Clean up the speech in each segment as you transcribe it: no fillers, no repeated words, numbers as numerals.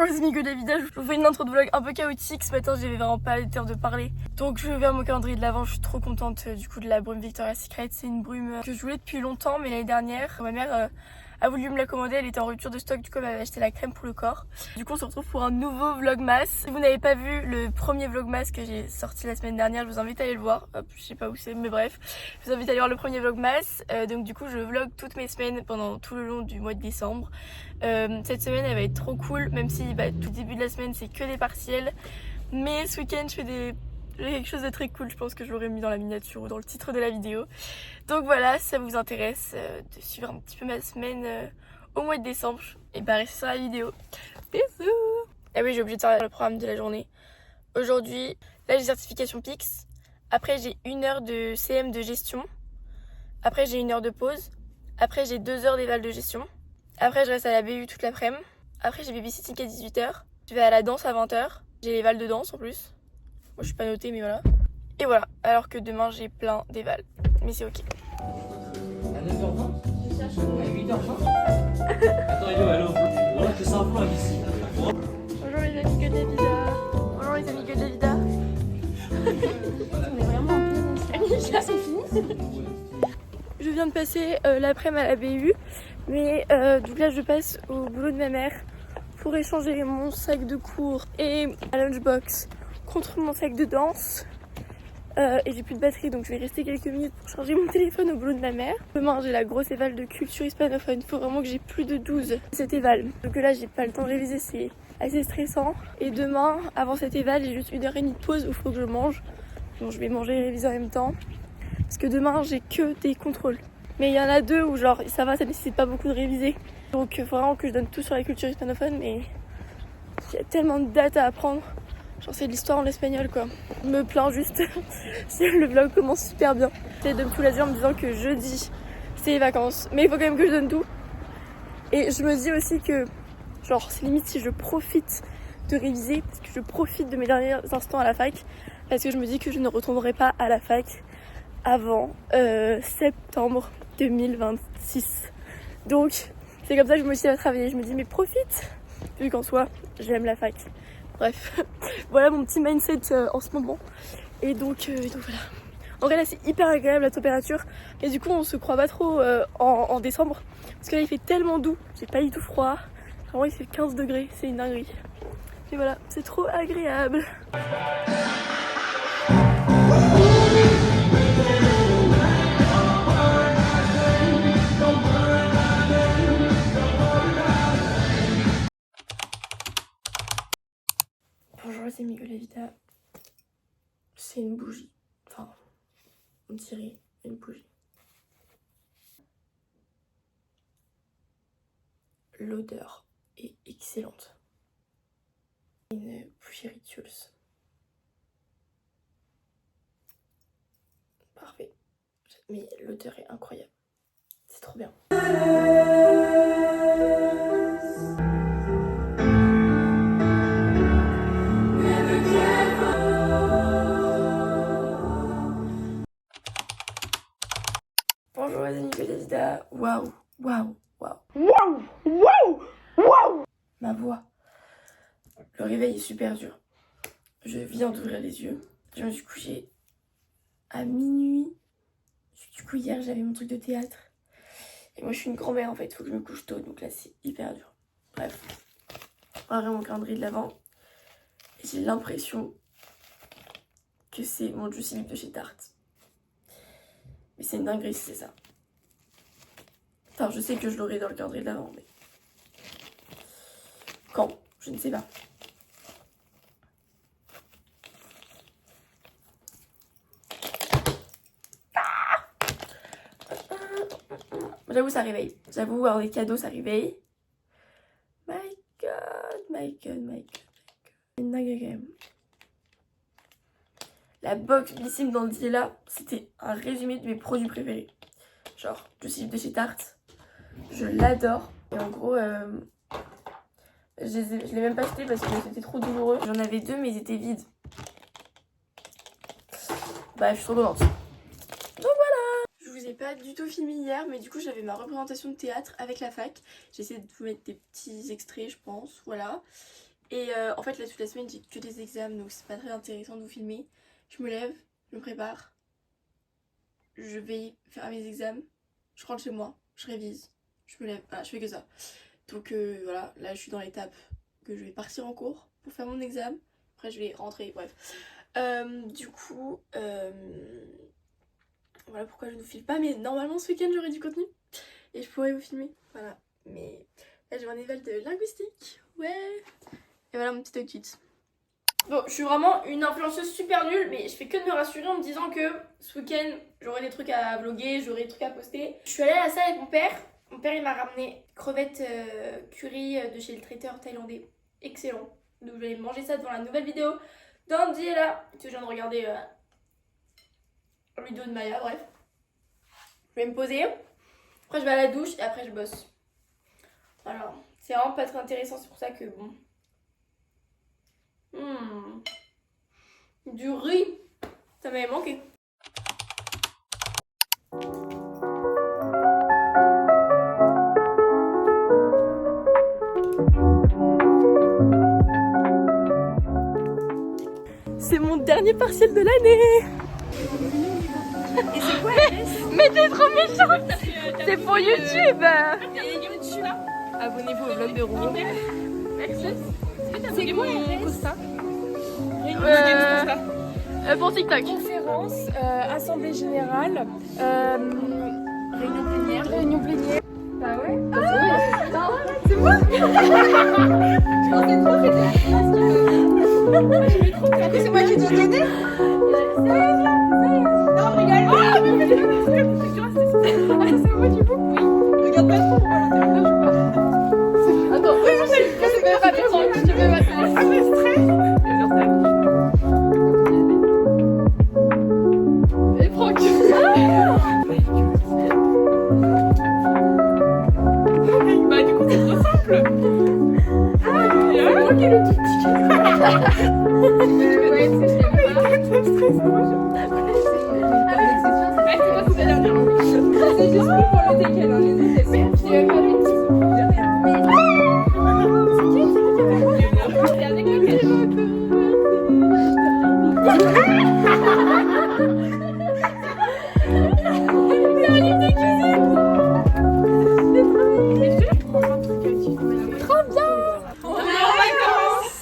les amis, que Davida, je vous fais une intro de vlog un peu chaotique. Ce matin, j'avais vraiment pas le temps de parler. Donc je vais vers mon calendrier de l'avant. Je suis trop contente du coup de la brume Victoria's Secret. C'est une brume que je voulais depuis longtemps, mais l'année dernière, ma mère a voulu me la commander. Elle était en rupture de stock, du coup elle m'avait acheté la crème pour le corps. Du coup on se retrouve pour un nouveau vlogmas. Si vous n'avez pas vu le premier vlogmas que j'ai sorti la semaine dernière, je vous invite à aller le voir. Hop, je sais pas où c'est, mais bref, je vous invite à aller voir le premier vlogmas. Donc du coup je vlog toutes mes semaines pendant tout le long du mois de décembre. Cette semaine elle va être trop cool, même si tout début de la semaine c'est que des partiels. Mais ce week-end je fais quelque chose de très cool, je pense que je l'aurais mis dans la miniature ou dans le titre de la vidéo. Donc voilà, si ça vous intéresse de suivre un petit peu ma semaine au mois de décembre, et bah restez sur la vidéo. Bisous. Ah oui, j'ai oublié de faire le programme de la journée. Aujourd'hui, là j'ai certification PIX. Après j'ai 1 heure de CM de gestion. Après j'ai 1 heure de pause. Après j'ai 2 heures d'éval de gestion. Après je reste à la BU toute l'après-midi. Après j'ai babysitting à 18h. Je vais à la danse à 20h. J'ai les vals de danse en plus. Moi je suis pas notée mais voilà. Et voilà, alors que demain j'ai plein d'éval. Mais c'est ok. À 9h20 je cherche à 8h20. Attends, Hello, allô. Ouais, je fais ça un plan ici. Bonjour les amis que Davida. Bonjour les amis que Davida. On est vraiment en plein. C'est fini. Je viens de passer l'après-midi à la BU. Mais donc là je passe au boulot de ma mère pour échanger mon sac de cours et ma lunchbox contre mon sac de danse. Et j'ai plus de batterie donc je vais rester quelques minutes pour charger mon téléphone au boulot de ma mère. Demain j'ai la grosse éval de culture hispanophone, il faut vraiment que j'ai plus de 12 cette éval. Donc là j'ai pas le temps de réviser, c'est assez stressant. Et demain, avant cette éval, j'ai juste 1h30 de pause où il faut que je mange. Donc je vais manger et réviser en même temps. Parce que demain j'ai que des contrôles. Mais il y en a 2 où genre ça va, ça nécessite pas beaucoup de réviser. Donc il faut vraiment que je donne tout sur la culture hispanophone, mais il y a tellement de dates à apprendre. Genre c'est de l'histoire en espagnol quoi. Je me plains juste. Le vlog commence super bien. J'essaie de me soulager en me disant que jeudi c'est les vacances. Mais il faut quand même que je donne tout. Et je me dis aussi que genre c'est limite si je profite de réviser, parce que je profite de mes derniers instants à la fac. Parce que je me dis que je ne retournerai pas à la fac avant septembre 2026. Donc c'est comme ça que je me motive à travailler. Je me dis mais profite, vu qu'en soi j'aime la fac. Bref, voilà mon petit mindset en ce moment. Et donc voilà. En vrai là c'est hyper agréable la température. Et du coup on se croit pas trop en décembre. Parce que là il fait tellement doux, j'ai pas du tout froid. Vraiment il fait 15 degrés, c'est une dinguerie. Et voilà, c'est trop agréable. Bonjour c'est Miguel Evita. C'est une bougie. Enfin, on dirait une bougie. L'odeur est excellente. Une bougie rituals. Parfait. Mais l'odeur est incroyable. C'est trop bien. Bonjour les amis de Davida. Waouh, waouh, waouh. Waouh, waouh, waouh. Ma voix. Le réveil est super dur. Je viens d'ouvrir les yeux. Je me suis couchée à minuit. Du coup hier j'avais mon truc de théâtre. Et moi je suis une grand-mère en fait, il faut que je me couche tôt. Donc là c'est hyper dur. Bref. On va mon calendrier de l'avant. Et j'ai l'impression que c'est mon juicy lip de chez Tarte. Mais c'est une dinguerie si c'est ça. Enfin, je sais que je l'aurai dans le calendrier de l'avant, mais... Quand? Je ne sais pas. J'avoue, ça réveille. J'avoue, avoir des cadeaux, ça réveille. My god, my god, my god. C'est une dinguerie quand même. La box Bissime dans le là, c'était un résumé de mes produits préférés. Genre, je suis de chez Tarte. Je l'adore. Et en gros, je l'ai même pas acheté parce que c'était trop douloureux. J'en avais 2 mais ils étaient vides. Bah, je suis trop contente. Donc voilà. Je vous ai pas du tout filmé hier, mais du coup j'avais ma représentation de théâtre avec la fac. J'ai essayé de vous mettre des petits extraits, je pense. Voilà. Et en fait là toute la semaine j'ai que des examens donc c'est pas très intéressant de vous filmer. Je me lève, je me prépare, je vais faire mes examens, je rentre chez moi, je révise, je me lève, voilà, je fais que ça. Donc voilà, là je suis dans l'étape que je vais partir en cours pour faire mon examen, après je vais rentrer, bref. Du coup, voilà pourquoi je ne vous filme pas, mais normalement ce week-end j'aurai du contenu et je pourrais vous filmer, voilà. Mais là j'ai mon éval de linguistique, ouais. Et voilà mon petit outfit. Bon, je suis vraiment une influenceuse super nulle, mais je fais que de me rassurer en me disant que ce week-end j'aurai des trucs à vlogger, j'aurai des trucs à poster. Je suis allée à la salle avec mon père. Mon père il m'a ramené crevettes curry de chez le traiteur thaïlandais. Excellent. Donc je vais manger ça devant la nouvelle vidéo d'Andy là, que je viens de regarder la vidéo de Maya, bref. Je vais me poser. Après je vais à la douche et après je bosse. Voilà. C'est vraiment pas très intéressant, c'est pour ça que bon. Du riz, ça m'avait manqué. C'est mon dernier partiel de l'année. Et c'est quoi Mais t'es trop méchante. C'est pour YouTube. Abonnez-vous au vlog de Rouen. C'est quoi ça? Pour TikTok. Conférence, assemblée générale, réunion plénière. Bah ouais. C'est moi. Je pensais trop que c'était trop. C'est moi qui dois t'aider. Non, je rigole. C'est moi du coup. Oui. Regarde pas trop. Attends, je vais pas descendre. Je vais pas descendre. Ah mais stress. Et Franck. Bah du coup c'est trop simple. Ah, c'est moi qui ai le tout petit. Ouais, c'est stressant. C'est juste pour le décalage, les autres c'est bien. Je n'ai pas vu de c'est avec c'est un livre de cuisine. Trop bien. On est en vacances.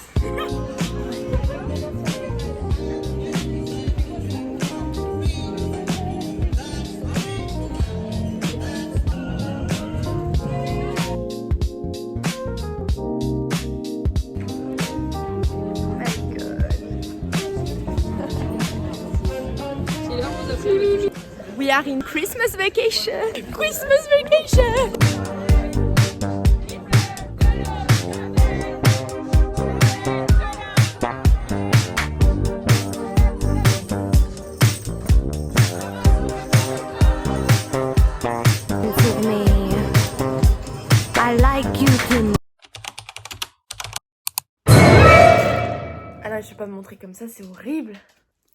We are in Christmas vacation. Christmas vacation. Ah non, je vais pas me montrer comme ça, c'est horrible.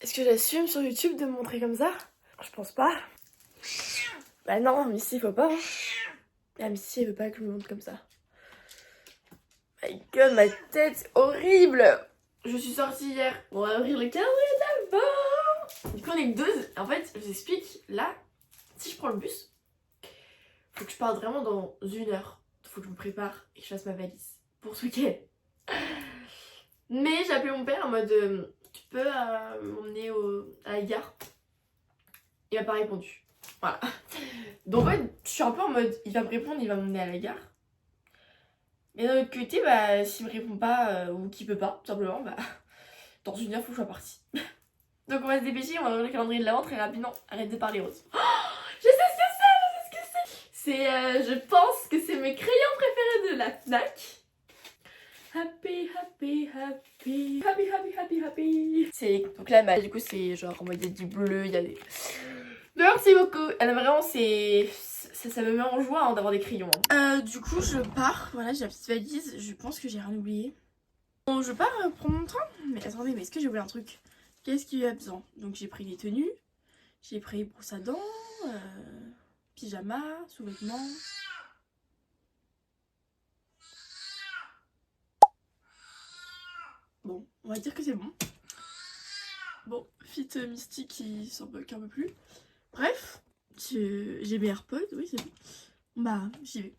Est-ce que j'assume sur YouTube de me montrer comme ça? Je pense pas. Bah non, Missy, faut pas. Ah, Missy, elle veut pas que je me montre comme ça. My god, ma tête, horrible. Je suis sortie hier. On va ouvrir le calendrier d'avant. Du coup, on est que deux. En fait, je vous explique. Là, si je prends le bus, faut que je parte vraiment dans 1 heure. Faut que je me prépare et que je fasse ma valise pour ce week-end. Mais j'ai appelé mon père en mode tu peux m'emmener à la gare. Il m'a pas répondu. Voilà. Donc en fait, je suis un peu en mode il va me répondre, il va m'emmener à la gare. Mais d'un autre côté, bah s'il me répond pas ou qu'il peut pas, tout simplement, bah dans 1 heure, faut que je sois partie. Donc on va se dépêcher, on va ouvrir le calendrier de l'avant très rapidement. Arrête de parler rose. Oh, je sais ce que c'est. Je pense que c'est mes crayons préférés de la FNAC. Happy, happy, happy, happy, happy, happy, happy. C'est donc là, bah, du coup, c'est genre en mode il y a du bleu, il y a des. Merci beaucoup. Alors, vraiment, ça me met en joie hein, d'avoir des crayons. Du coup, je pars. Voilà, j'ai la petite valise. Je pense que j'ai rien oublié. Bon, je pars prendre mon train. Mais attendez, mais est-ce que j'ai oublié un truc? Qu'est-ce qu'il y a besoin? Donc, j'ai pris les tenues. J'ai pris brosse à dents, pyjama, sous-vêtements. « 1 Bon, on va dire que c'est bon. Bon, fit mystique il s'en bloque un peu plus. Bref, j'ai mes AirPods, oui c'est bon. Bah, j'y vais.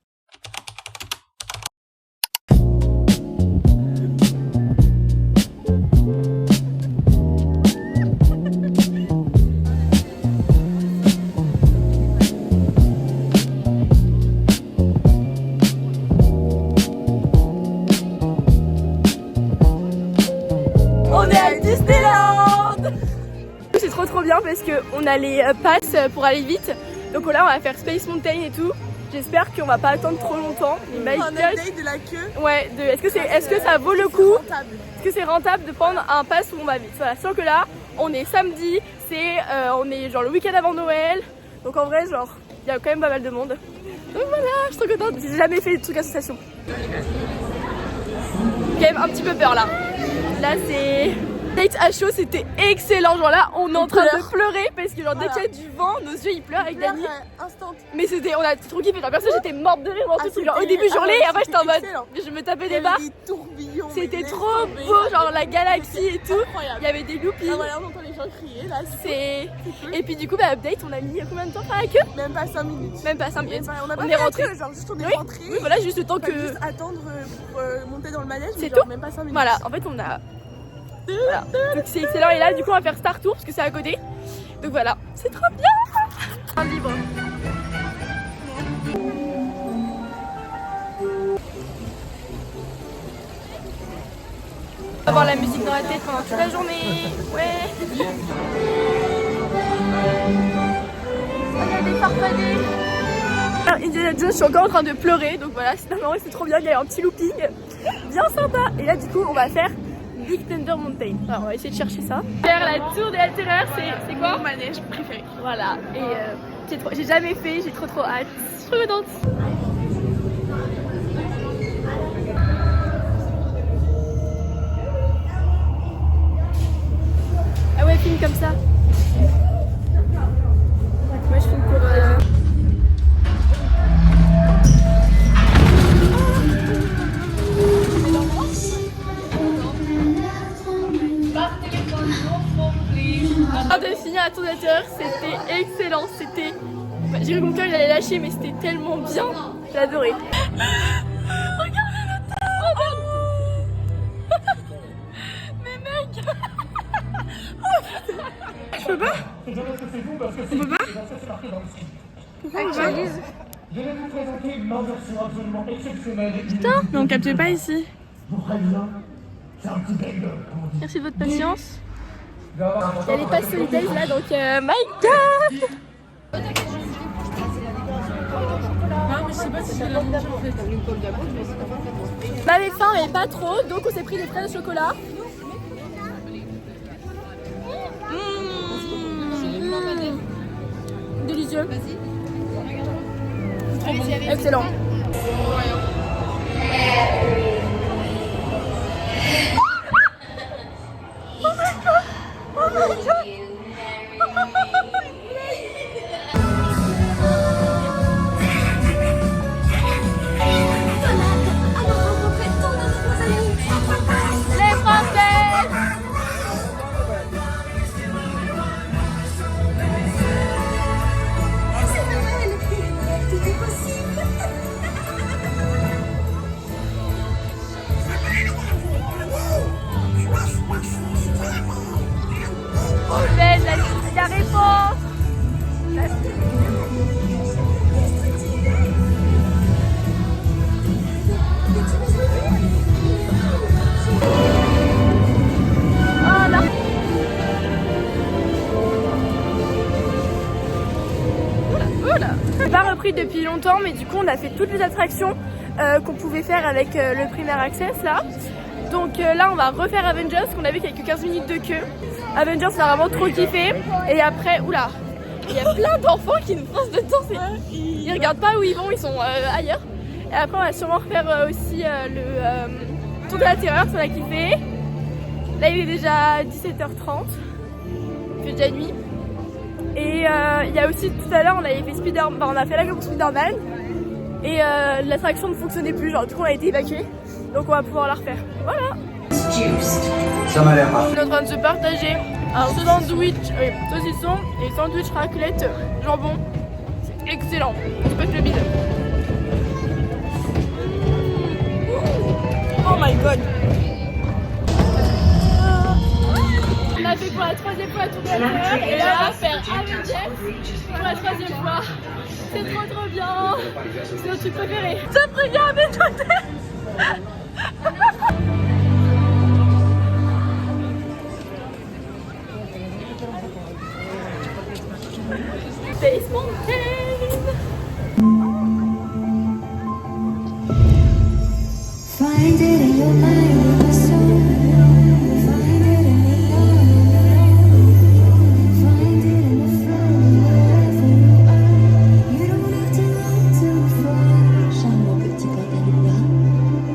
C'est trop bien parce qu'on a les passes pour aller vite. Donc là on va faire Space Mountain et tout. J'espère qu'on va pas attendre trop longtemps. Un update de la queue. Ouais, est-ce que ça vaut le coup? Rentable. Est-ce que c'est rentable de prendre un pass où on va vite? Voilà, sauf que là on est samedi, on est genre le week-end avant Noël. Donc en vrai genre il y a quand même pas mal de monde. Donc voilà, je suis trop contente. J'ai jamais fait de trucs association. Quand même un petit peu peur là. Là c'est... Date à chaud, c'était excellent. Genre là, on est en train de pleurer parce que genre dès qu'il y a du vent, nos yeux ils pleurent avec Dani. Mais on a trop kiffé. Genre personne, j'étais morte de rire. Genre, au début, j'hurlais et après j'étais en mode. Je me tapais des barres. C'était trop beau, genre la galaxie et tout. Il y avait des loopings. Ah voilà, on entend les gens crier là. Cool. Et puis du coup, bah update, on a mis combien de temps à la queue? Même pas 5 minutes. Même pas 5 minutes. On est rentré. Genre juste on est rentré. Oui, voilà, juste le temps que. Juste attendre pour monter dans le manège. C'est tout. Même pas 5 minutes. Voilà, en fait, on a. Voilà. Donc c'est excellent et là du coup on va faire Star Tour parce que c'est à côté. Donc voilà, c'est trop bien. Libre. On va avoir la musique dans la tête pendant toute la journée. Ouais. Regardez farfader. Indiana Jones, je suis encore en train de pleurer. Donc voilà, c'est trop bien. Il y a un petit looping bien sympa. Et là du coup on va faire Big Thunder Mountain. Alors on va essayer de chercher ça. Faire la tour de la terreur, c'est quoi? Mon manège préféré. Voilà. Et j'ai jamais fait, j'ai trop hâte. Je suis trop contente. Ah ouais, filme comme ça. Moi je filme pour... de finir la tour de la terreur, c'était excellent, c'était... J'ai cru que mon cœur il allait lâcher mais c'était tellement bien, j'ai adoré. Regardez le temps. Mais mec. Je peux pas. On peut pas. Pourquoi on va? Je vais vous présenter une inversion absolument exceptionnelle. Putain, mais on capte pas ici. Je vous préviens, c'est un petit bang. Merci de votre patience. Il y a les passes solidaires là donc my god. On avait faim mais pas trop donc on s'est pris des fraises au chocolat. Délicieux. Excellent. La réponse. Oh là. Oula. J'ai pas repris depuis longtemps mais du coup on a fait toutes les attractions qu'on pouvait faire avec le Premier Access là. Donc là on va refaire Avengers qu'on a vu qu'il y a que 15 minutes de queue. Avengers on a vraiment trop kiffé. Et après, oula, il y a plein d'enfants qui nous foncent dedans. Ils regardent pas où ils vont, ils sont ailleurs. Et après on va sûrement refaire aussi le tour de la terreur, ça on a kiffé. Là il est déjà 17h30, il fait déjà nuit. Et il y a aussi tout à l'heure on avait fait on a fait la queue pour Spider-Man. Et l'attraction ne fonctionnait plus, genre du coup on a été évacué. Donc on va pouvoir la refaire. Voilà. Ça m'a l'air parfait. On est en train de se partager un sandwich saucisson et sandwich raclette jambon. C'est excellent. On se pète le bide. Oh my god. On a fait pour la 3e fois tout à l'heure et là on va faire Avengers pour la 3e fois. C'est trop bien. C'est notre truc préféré. Ça prévient avec toi. Space Mountain. Find it in your mind with the soul. Find it in the love. Find it in the fun wherever you are. You don't have to look too far. Charmant petit Portalupa,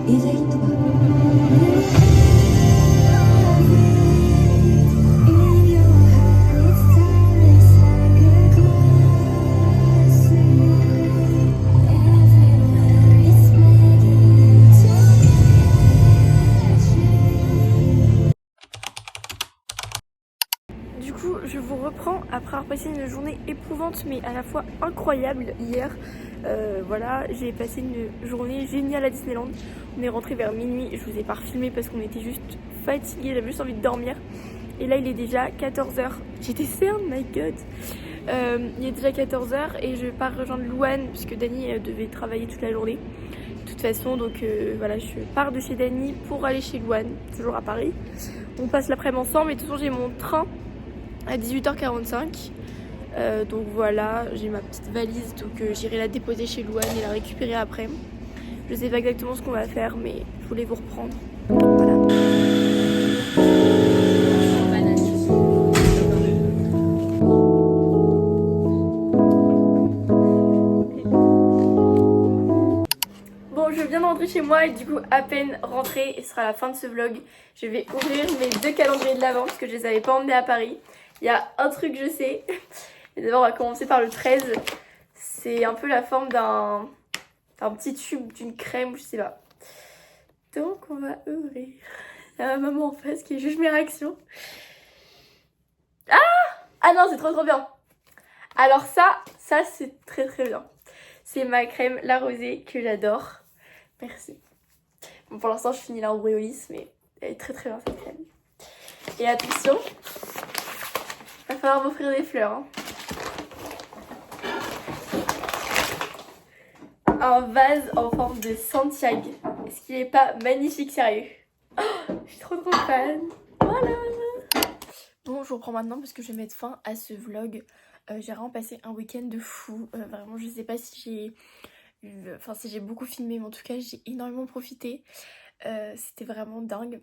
éveille-toi. In your heart, it's timeless like a classic. Everywhere it's begging to Du coup, je vous reprends après avoir passé une journée éprouvante mais à la fois incroyable hier. Voilà, j'ai passé une journée géniale à Disneyland. On est rentré vers minuit, je vous ai pas refilmé parce qu'on était juste fatigués, j'avais juste envie de dormir. Et là il est déjà 14h. J'étais cerne, my god. Il est déjà 14h et je pars rejoindre Louane puisque Dani devait travailler toute la journée. De toute façon, donc voilà, je pars de chez Dani pour aller chez Louane, toujours à Paris. On passe l'après-midi ensemble et de toute façon j'ai mon train à 18h45. Donc voilà, j'ai ma petite valise, donc j'irai la déposer chez Louane et la récupérer après. Je sais pas exactement ce qu'on va faire, mais je voulais vous reprendre. Voilà. Bon, je viens de rentrer chez moi et du coup, à peine rentrée, et ce sera la fin de ce vlog. Je vais ouvrir mes 2 calendriers de l'Avent parce que je les avais pas emmenés à Paris. Il y a un truc, je sais. Et d'abord, on va commencer par le 13. C'est un peu la forme d'un petit tube, d'une crème, je sais pas. Donc, on va ouvrir. Il y a ma maman en face qui juge mes réactions. Ah non, c'est trop bien. Alors ça c'est très bien. C'est ma crème La Rosée que j'adore. Merci. Bon, pour l'instant, je finis la Auréolis, mais elle est très bien cette crème. Et attention, va falloir m'offrir des fleurs. Hein. Un vase en forme de Santiago. Est-ce qu'il est pas magnifique, sérieux? Oh, je suis trop fan. Voilà. Bon, je reprends maintenant parce que je vais mettre fin à ce vlog. J'ai vraiment passé un week-end de fou. Vraiment, je sais pas si j'ai beaucoup filmé, mais en tout cas, j'ai énormément profité. C'était vraiment dingue.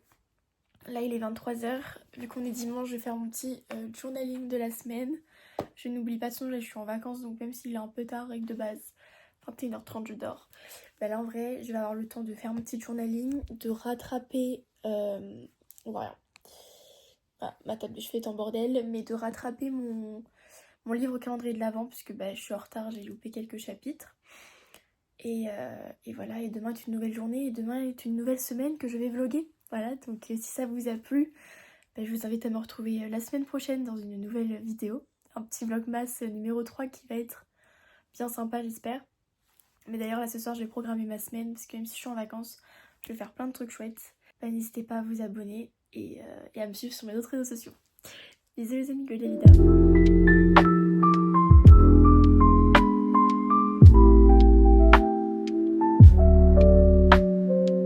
Là, il est 23h. Vu qu'on est dimanche, je vais faire mon petit journaling de la semaine. Je n'oublie pas de songer, je suis en vacances, donc même s'il est un peu tard, avec de base 21h30, je dors. Bah là, en vrai, je vais avoir le temps de faire mon petit journaling, de rattraper... voilà. Ah, ma table de chevet est en bordel, mais de rattraper mon livre calendrier de l'Avent, puisque bah, je suis en retard, j'ai loupé quelques chapitres. Et voilà, et demain est une nouvelle journée, et demain est une nouvelle semaine que je vais vlogger. Voilà, donc si ça vous a plu, bah, je vous invite à me retrouver la semaine prochaine dans une nouvelle vidéo. Un petit vlogmas numéro 3 qui va être bien sympa, j'espère. Mais d'ailleurs, là ce soir, je vais programmer ma semaine, parce que même si je suis en vacances, je vais faire plein de trucs chouettes. Bah, n'hésitez pas à vous abonner et à me suivre sur mes autres réseaux sociaux. Bisous les amis, Golden Lida.